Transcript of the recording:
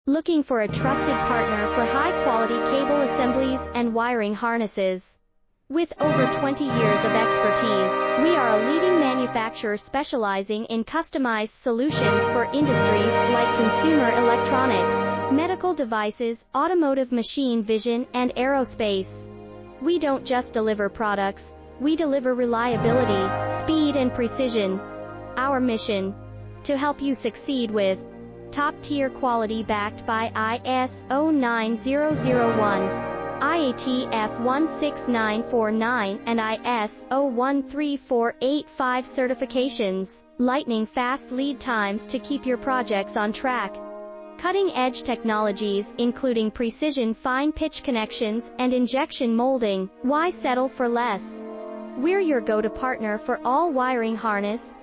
Looking for a trusted partner for high-quality cable assemblies and wiring harnesses? With over 20 years of expertise, we are a leading manufacturer specializing in customized solutions for industries like consumer electronics, medical devices, automotive machine vision, and aerospace. We don't just deliver products, we deliver reliability, speed, and precision. Our mission: to help you succeed with top-tier quality backed by ISO 9001, IATF 16949, and ISO 13485 certifications, lightning-fast lead times to keep your projects on track. Cutting-edge technologies including precision fine-pitch connections and injection molding. Why settle for less? We're your go-to partner for all wiring harness,